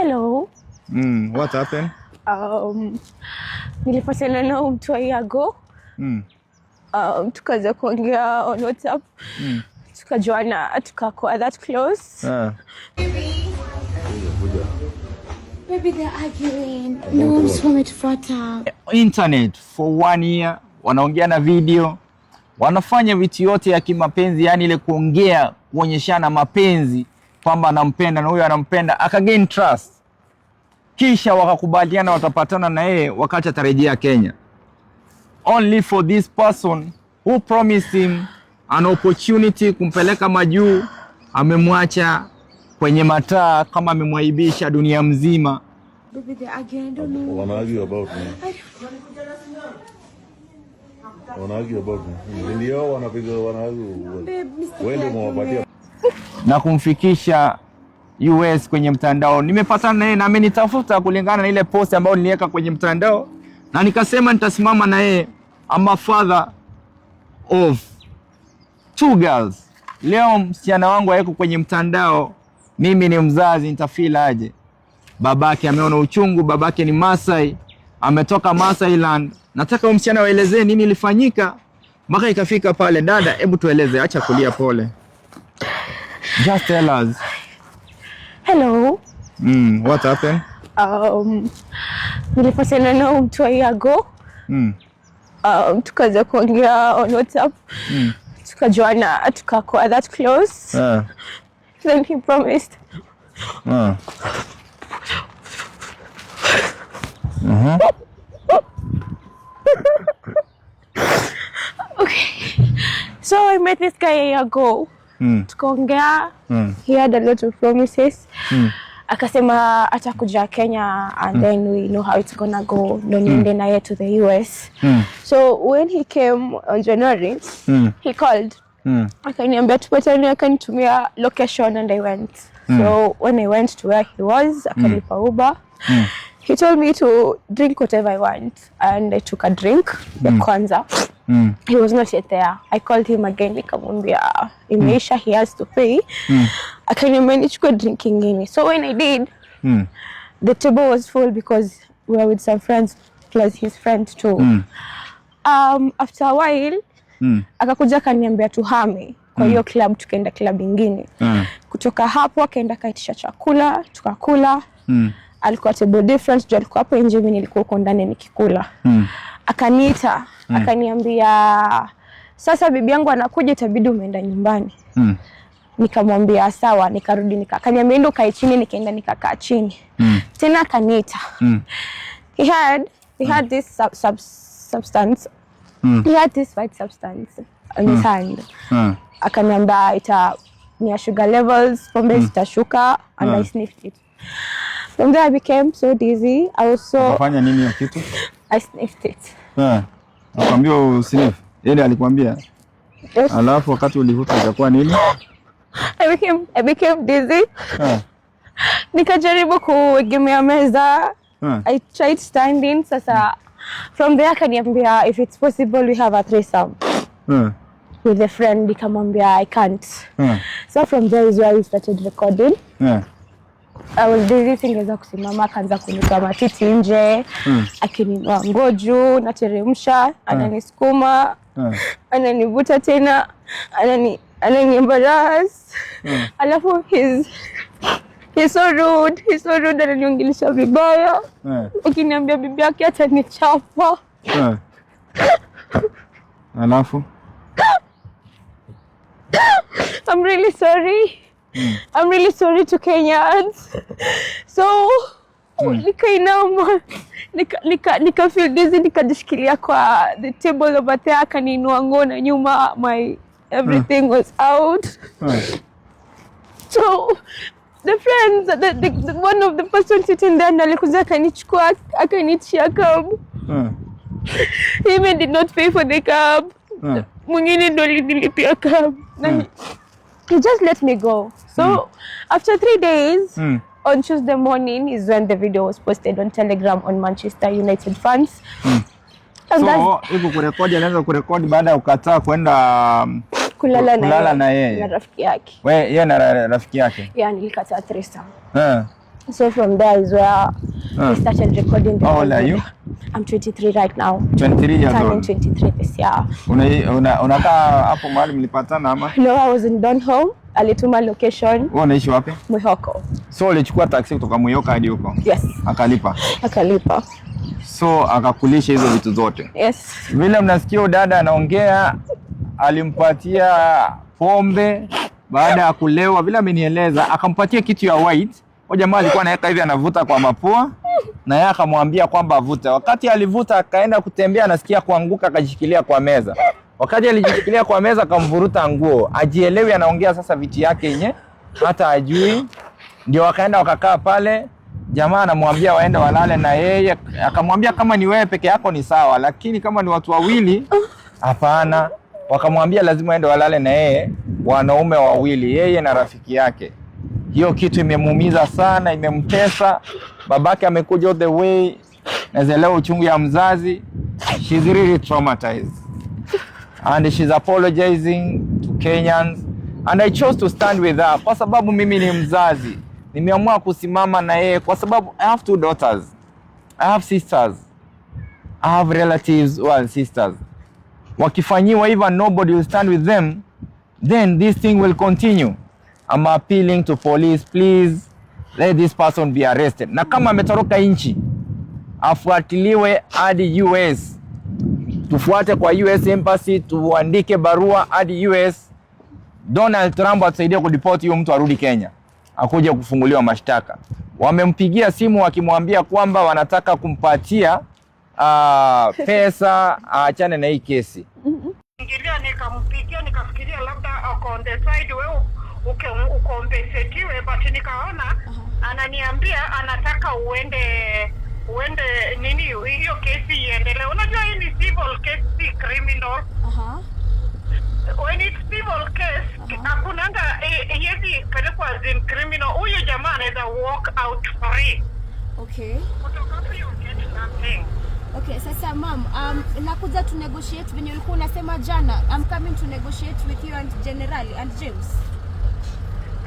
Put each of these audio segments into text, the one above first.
Hello. What happened? Nilipatana na mtu ago. Tukaanza kuongea on WhatsApp. Tukajuana, tukakuwa that close. Baby, they're arguing. No, wametufuata. Internet for 1 year, wanaongea na video. Wanafanya vitu yote ya kimapenzi, yani ile kuongea, kuonyeshana mapenzi, kwamba anampenda na huyo anampenda, akagain trust. Kisha wakakubaliana watapatana na yeye wakati atarejea Kenya. Only for this person who promised him an opportunity kumpeleka majuu, amemwacha kwenye mataa kama amemwaibisha dunia mzima. Baby, they're arguing. I don't know. Wanna argue about me? Wanna argue about me? Ndio wanapiga wanaargue. Wende mwapatia. Na kumfikisha US kwenye mtandao. Nimepatana naye na amenitafuta kulingana na ile post ambayo niliweka kwenye mtandao, na nikasema nitasimama na yeye. I'm a father of 2 girls. Leo msichana wangu hayuko kwenye mtandao, mimi ni mzazi, nitafeel aje? Babake ameona uchungu, babake ni Masai, ametoka Masailand. Nataka msichana waelezee nini ilifanyika mpaka ikafika pale. Dada, hebu tueleze, acha kulia, pole. Just tell us. Hello. What happened? Nilipatana na mtu ago. Tukaanza kuongea on WhatsApp. Tukajuana, tukakuwa that close. Then he promised. Okay. So I met this guy a year ago. Tukaongea. He had a lot of promises. Akasema atakuja Kenya and then we know how it's gonna go. Ndo niende na yeye to the US. So when he came on January, he called. Akaniambia tupatane, akanitumia location and I went. So when I went to where he was, akanipa Uber. He told me to drink whatever I want, and I took a drink, the kwanza. He was not yet there. I called him again, nikamwambia imeisha, he has to pay. Akaniambia nichukue drink ingine. So when I did, the table was full because we were with some friends plus his friend too. After a while, akakuja akaniambia tuhame kwa hiyo club, tukaenda club ingine. Kutoka hapo akaenda kaitisha chakula, tukakula. Alikuwa table different, juu alikuwa hapo nje, mimi nilikuwa huko ndani nikikula. Akaniita, akaniambia sasa bibi yangu anakuja, itabidi umeenda nyumbani. Nikamwambia sawa, nikarudi akaniambia ndio kae chini, nikaenda nikakaa chini. Tena akaniita. He had this substance. He had this white substance on his hand. Akaniambia ni sugar levels, pombe zitashuka, and I sniffed it. From there I became so dizzy. I was so... Unafanya nini hiyo kitu? I sniffed it. Nakwambia usiniff. Yeye alikwambia? Yes. Alafu wakati ulivuta ikakuwa nini? I became dizzy. Nikajaribu kuegemea meza. I tried standing. Sasa from there akaniambia if it's possible we have a threesome. With a friend. Nikamwambia I can't. So from there is where we started recording. I was dizzy, singeweza kusimama, akaanza kunika matiti nje, akininua ngoju, nateremsha, ananisukuma, ananivuta tena, ananiembarrass. Alafu he's so rude, ananiongelesha vibaya. Ukiniambia bibi yake atanichapa. Alafu I'm really sorry. I'm really sorry to Kenyans. So nikainama, nika feel dizzy, nikajishikilia kwa the table over there, akaniinua nguo na nyuma, my everything was out. So the friends, the one of the person sitting there, alikuja akanichukua, akanitia cab. He even did not pay for the cab. Mwingine ndo nilipia cab. He just let me go. So after 3 days, on Tuesday morning is when the video was posted on Telegram on Manchester United fans. So hiyo kurekodi, anaanza kurekodi baada ya ukataa kwenda kulala na yeye na rafiki yake. Wewe yeye na rafiki yake? Yeah, nilikataa threesome. So from there is where we started recording the How old are you? I'm 23 right now. 23 years Turning old. 23 this year. Unakaa hapo mahali mlipatana ama? No, I was in Donholm. Alituma location. Wewe unaishi wapi? Mwihoko. So ulichukua taxi kutoka Mwihoko hadi huko? Yes. Akalipa? Akalipa. So akakulisha hizo vitu zote? Yes. Vile mnasikia dada anaongea, alimpatia pombe baada ya kulewa, vile amenieleza, akampatia kitu ya white. Huyo jamaa alikuwa anaweka hivi anavuta kwa mapua na yeye akamwambia kwamba avute. Wakati alivuta akaenda kutembea, anasikia kuanguka, akajishikilia kwa meza. Wakati alijishikilia kwa meza akamvuruta nguo. Ajielewi anaongea sasa vitu yake yenye hata ajui. Ndio wakaenda wakakaa pale. Jamaa anamwambia waende walale na yeye. Akamwambia kama ni wewe peke yako ni sawa, lakini kama ni watu wawili hapana. Wakamwambia lazima waende walale na yeye, wanaume wawili, yeye na rafiki yake. Hiyo kitu imemuumiza sana, imemtesa. Babake amekuja all the way, naelewa uchungu ya mzazi. She's really traumatized. And she's apologizing to Kenyans. And I chose to stand with her kwa sababu mimi ni mzazi. Nimeamua kusimama na yeye kwa sababu I have 2 daughters. I have sisters. I have relatives who are sisters. Wakifanyiwa hivyo nobody will stand with them, then this thing will continue. I'm appealing to police, please let this person be arrested. Na kama ametoroka nchi, afuatiliwe hadi US. Tufuate kwa US Embassy, tuandike barua hadi US. Donald Trump atusaidie kudeport huyo mtu arudi Kenya, akuje kufunguliwa mashtaka. Wamempigia simu wakimwambia kwamba wanataka kumpatia pesa aachane na hii kesi. Ingilia nikampigia nikafikiria labda ako on the side wewe ukompensetiwe, but nikaona ananiambia anataka uende nini hiyo kesi iendelee. Unajua hii ni civil case, si criminal. When it's civil case, hakunanga yezi pelekwa as criminal. Huyo jamaa anaweza walk out free. Okay. Kutoka hapo you get nothing. Okay, sasa mom, nakuja to negotiate venye ulikuwa unasema jana. I'm coming to negotiate with you and Generali and James.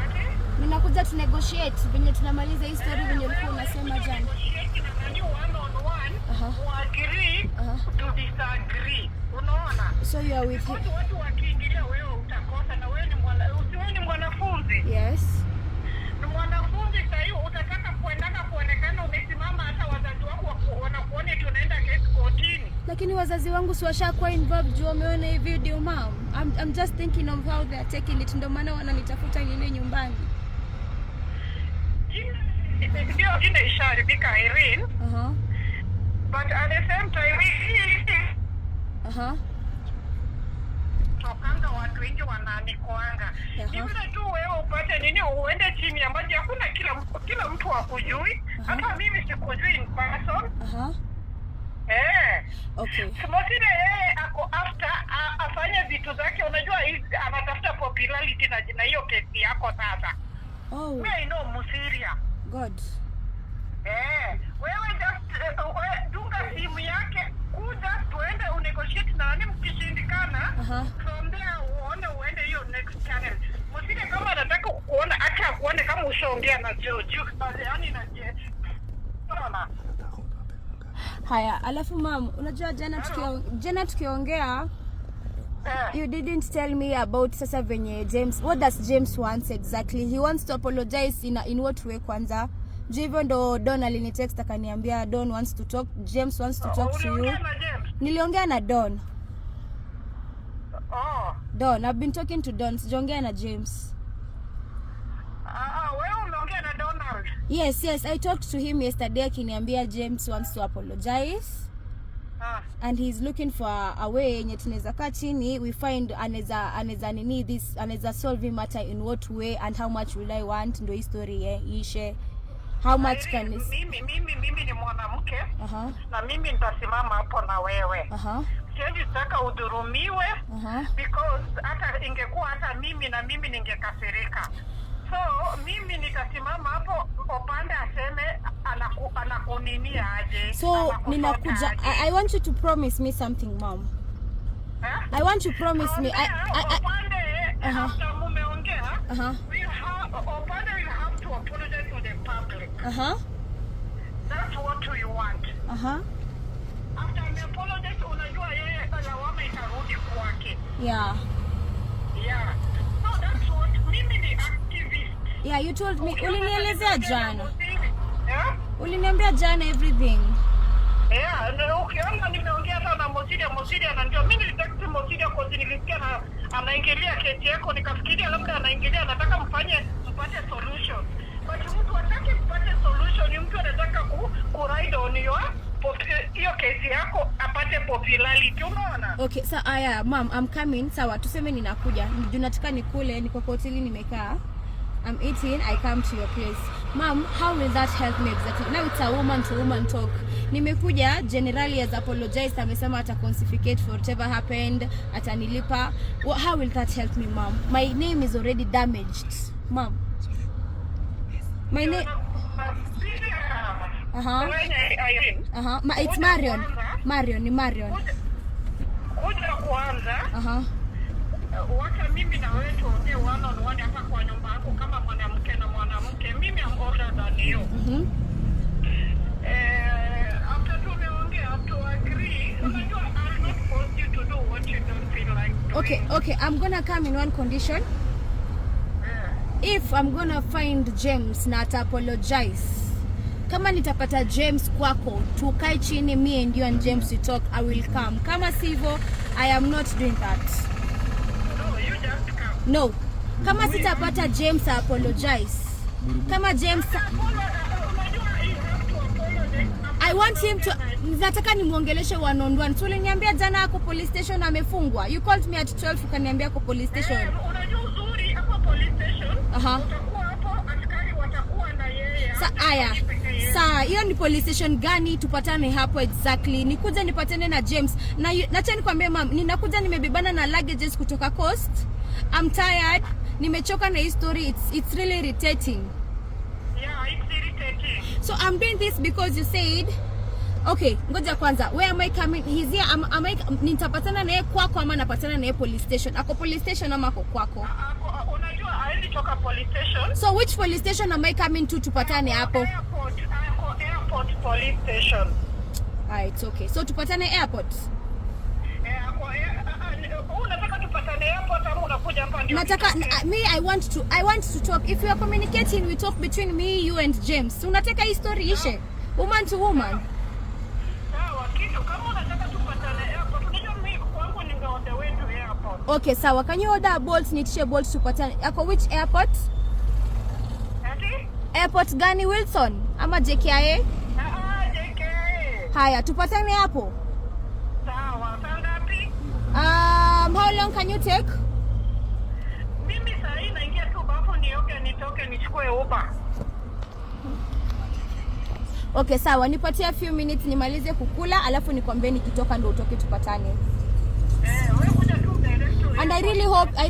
Okay? Ninakuja to negotiate venye tunamaliza hii story venye ulikuwa unasema jana. Agree to disagree. Unaona? So you are with him. Watu wakiingilia wewe utakosa, na wewe ni mwanafunzi. Yes. Ni mwanafunzi sasa utataka kuonekana umesimama, hata wazazi wako wanakuona tunaenda kesi kotini. Lakini wazazi wangu si washakuwa involved juu wameona hii video mom. I'm just thinking of how they are taking it. Ndio maana wananitafuta nile nyumbani. Ndio jina isharibika Irene. But at the same time tokanga watu wengi wananikoanga. Hivi tu wewe upate nini uende chini ya maji, hakuna kila mtu akujui. Hata mimi sikujui in person. Okay. Motile yeye ako after afanye vitu zake, unajua anatafuta popularity na hiyo kesi yako sasa. I know Musiria. God. Wewe just dunga simu yake, kuja tuende unegotiate na nani, mkishindikana from there uende hiyo next channel. Musile kama anataka kuona acha kuone kama ushaongea na George, yani na Haya, alafu mom, unajua jana tukiongea you didn't tell me about sasa venye James, what does James want exactly? He wants to apologize in what way kwanza? Hivyo ndo Don alinitext akaniambia Don wants to talk, James wants to talk to you. Niliongea na Don. Don, I've been talking to Don, sijaongea na James. Wewe umeongea na Donald? Yes, I talked to him yesterday akiniambia James wants to apologize. And he's looking for a way yenye tunaweza kaa chini, we find anaweza nini this, anaweza solve matter in what way and how much will I want, ndo history ishe. How much can this? Mimi ni mwanamke. Na mimi nitasimama hapo na wewe. Siwezi taka udhurumiwe. Because hata ingekuwa hata mimi ningekasirika. So mimi nitasimama hapo, opande aseme anakuninia aje. So ninakuja, I want you to promise me something mom. I want you to promise me. Opande after mumeongea, opande will have to apologize to the public. That's what you want. After me apologize, unajua yeye lawama itarudi kwake. Yeah. Yeah. So that's what mimi ni activist. Yeah, you told me. Ulinielezea jana. Yeah? Uliniambia jana everything. Yeah, ndio ukiona nimeongea hata na Mosidia na ndio mimi nilitext Mosidia kwa sababu nilisikia anaingilia kesi yako, nikafikiria labda anaingilia anataka mpate solution. But mtu hataki mpate solution, mtu anataka ku ride on hiyo kesi yako apate popularity, unaona? Okay, so mom, I'm coming. Sawa, tuseme ninakuja. Nataka nikule, niko kwa hoteli nimekaa. I'm eating, I come to your place. Mom, how will that help me exactly? Now it's a woman to woman talk. Nimekuja, generally has apologized, amesema ata pontificate for whatever happened, atanilipa. How will that help me, mom? My name is already damaged. Mom. My name... It's Marion. Marion. Kuja kwanza. Wacha mimi na wewe tuongee one on one hapa kwa nyumba yako kama mwanamke na mwanamke. Mimi am older than you. After tumeongea to agree, unajua I'll not force you to do what you don't feel like doing. Okay, I'm gonna come in one condition. If I'm gonna find James na ata apologize. Kama nitapata James kwako, tukae chini, me and you and James we talk, I will come. Kama sivyo, I am not doing that. No. Kama sitapata James apologize. Kama James I want him to nataka nimuongeleshe one on one. So uliniambia jana ako police station amefungwa. You called me at 12 ukaniambia ako police station. Unajua uzuri hapo police station. Utakuwa hapo askari watakuwa na yeye. Saa hiyo ni police station gani tupatane hapo exactly? Nikuja nipatane na James. Na acha nikwambie mom, ninakuja nimebebana na luggages kutoka Coast. I'm tired. Nimechoka na hii story. It's really irritating. Yeah, it's irritating. So I'm doing this because you said, okay, ngoja kwanza. Where am I coming? He's here. Nitapatana na yeye kwako ama napatana na yeye police station? Ako police station ama ako kwako? Unajua haendi toka police station. So which police station am I coming to tupatane hapo? Airport police station. It's okay. So tupatane airport. Unataka tupatane airport ama unakuja hapa ndio? Nataka I want to talk. If we are communicating, we talk between me, you and James. Unataka hii story ishe? Woman to woman. Sawa, kitu kama unataka tupatane airport, unajua mimi kwangu ni on the way to airport. Okay, sawa. Can you order Bolt, nitishe Bolt tupatane. Ako which airport? Ati? Airport gani, Wilson ama JKIA? JKIA. Haya, tupatane hapo. Sawa, saa ngapi? How long can you take? Mimi saa hii naingia tu bafu nioge nitoke nichukue Uber. Okay, sawa. Nipatie a few minutes nimalize kukula alafu nikwambie nikitoka ndo utoke tupatane. Wewe kuja tu direct to. And I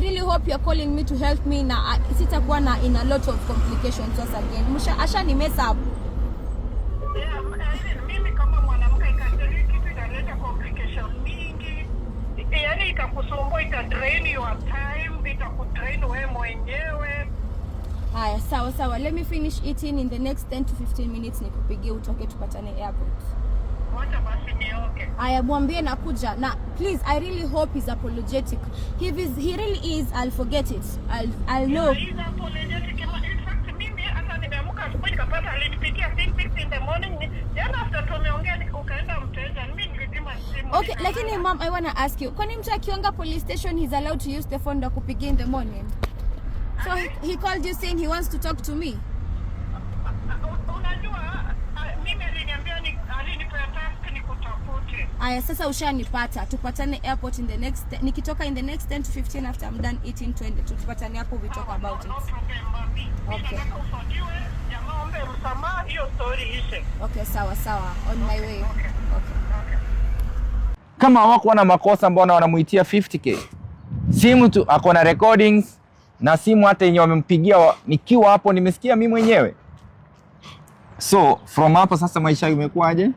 really hope you're calling me to help me na sitakuwa na in a lot of complications once again. Asha ni mess up. Mimi kama mwanamke ikatili kitu inaleta complication mingi. Yaani itakusumbua, itadrain your time, itakudrain wewe mwenyewe. Haya, sawa. Let me finish eating in the next 10 to 15 minutes nikupigie utoke tupatane airport. Wacha basi nioke. Aya, mwambie nakuja. Na please, I really hope he's apologetic. If he really is, I'll forget it. I'll know. He's apologetic. In fact, mimi hata nimeamka asubuhi nikapata alinipigia 6 in the morning. Jana after tumeongea ukaenda mteja. Mimi nilizima simu. Okay, lakini mom, I want to ask you. Kwani mtu akionga police station he's allowed to use the phone to kupigia in the morning? So he called you saying he wants to talk to me. Unajua mimi aliniambia alinipea task nikutafute. Aya, sasa ushanipata. Tupatane airport in the next nikitoka in the next 10 to 15 after I'm done eating 20. Tupatane hapo we talk about it. Okay. Jamani, msamaha hiyo story ishe. Okay, sawa. On my way. Okay. Kama hawako na makosa mbona wanamuitia 50k? Simu tu ako na recordings na simu hata yenye wamempigia nikiwa hapo nimesikia mimi mwenyewe. So from hapo sasa maisha imekuwaje?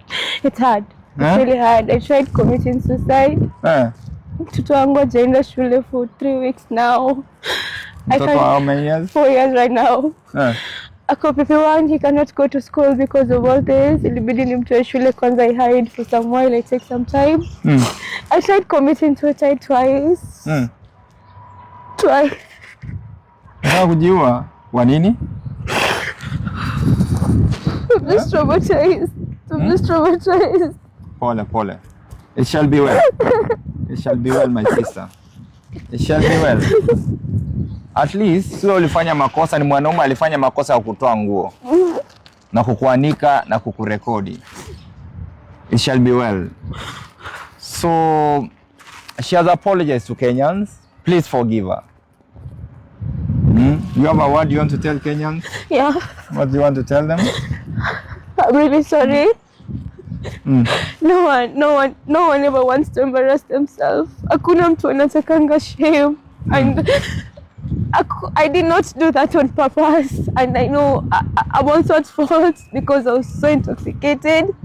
It's hard. It's really hard. I tried committing suicide. Mtoto wangu hajaenda shule for 3 weeks now. Mtoto how many years? 4 years right now. ako PP1, he cannot go to school because of all this. Ilibidi nimtoe shule kwanza, I hide for some while, I take some time. I tried committing suicide twice. Twice. Kujiua kwa nini? I'm just traumatized. I'm just traumatized. Pole. It shall be well. It shall be well, my sister. It shall be well. At least sio ulifanya makosa, ni mwanaume alifanya makosa ya kutoa nguo na kukuanika na kukurekodi. It shall be well. So she has apologized to Kenyans. Please forgive her. You have a word you want to tell Kenyans? Yeah. What do you want to tell them? I'm really sorry. No one ever wants to embarrass themselves. Hakuna mtu anatakanga shame, and I did not do that on purpose, and I know I'm also at fault because I was so intoxicated.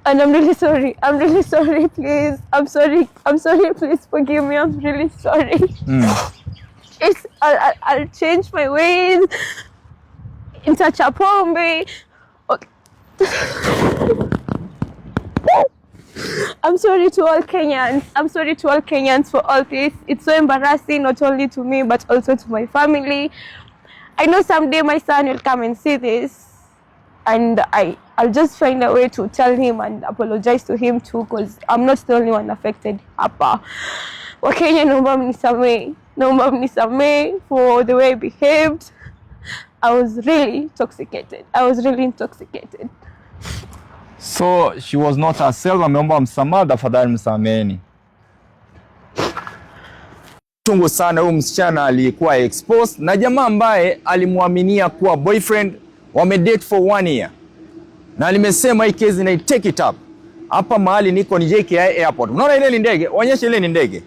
And I'm really sorry. Please, I'm sorry. Please forgive me. I'm really sorry. I'll change my ways. Nitaacha pombe. I'm sorry to all Kenyans for all this. It's so embarrassing, not only to me, but also to my family. I know someday my son will come and see this, and I'll just find a way to tell him and apologize to him too, because I'm not the only one affected hapa. Wakenya, naomba mnisamehe for the way I behaved. I was really intoxicated. So she was not herself. Ameomba msamaha, tafadhali msameheni. Chungu sana, huyu msichana alikuwa exposed na jamaa ambaye alimwaminia kuwa boyfriend, wamedate for 1 year. Na alimesema hii kesi na take it up. Hapa mahali niko ni JKIA Airport. Unaona ile ni ndege? Onyesha ile ni ndege.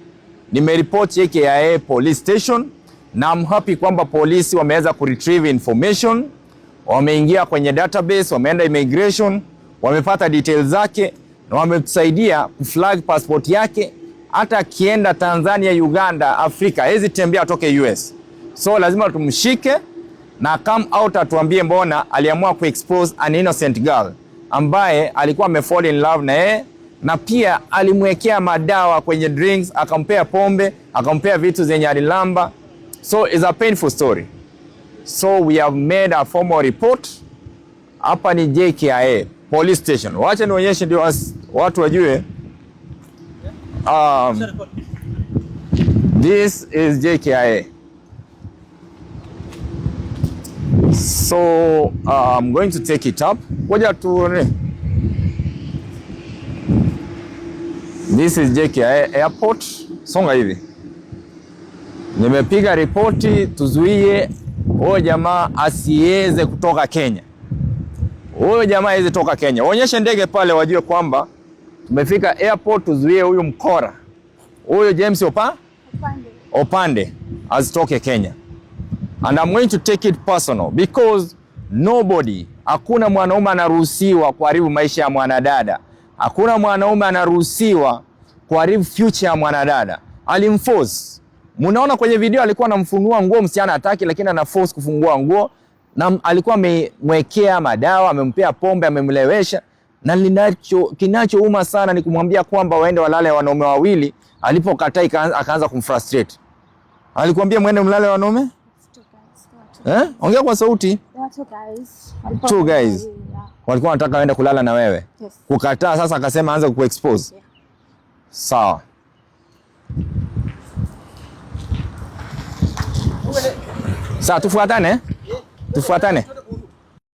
Nimereport JKIA police station na I'm happy kwamba polisi wameweza kuretrieve information. Wameingia kwenye database, wameenda immigration, wamepata details zake na wametusaidia kuflag passport yake. Hata akienda Tanzania, Uganda, Afrika, hezi tembea atoke US. So lazima tumshike na come out atuambie mbona aliamua kuexpose an innocent girl ambaye alikuwa amefall in love na yeye, na pia alimwekea madawa kwenye drinks, akampea pombe, akampea vitu zenye alilamba. So it's a painful story. So we have made a formal report. Hapa ni JKIA police station. Wacha nionyeshe ndio watu wajue. This is JKIA. So I'm going to take it up. Ngoja tuone. This is JKIA Airport. Songa hivi. Nimepiga ripoti tuzuie huyo jamaa asiweze kutoka Kenya. Huyo jamaa aweze toka Kenya. Onyeshe ndege pale wajue kwamba tumefika airport, tuzuie huyu mkora. Huyo James Opande asitoke Kenya. And I'm going to take it personal because nobody, hakuna mwanaume anaruhusiwa kuharibu maisha ya mwanadada. Hakuna mwanaume anaruhusiwa kuharibu future ya mwanadada. Alimforce. Munaona kwenye video alikuwa anamfunua nguo, msichana hataki, lakini ana force kufungua nguo, na alikuwa amemwekea madawa, amempea pombe, amemlewesha. Na kinachouma sana ni kumwambia kwamba waende walale wanaume wawili. Alipokataa akaanza kumfrustrate. Alikwambia muende mlale wanaume? Ongea kwa sauti. Two guys. Walikuwa wanataka waende kulala na wewe. Yes. Kukataa, sasa akasema anza kuexpose. Yeah. Sawa. Sasa tufuatane? Tufuatane.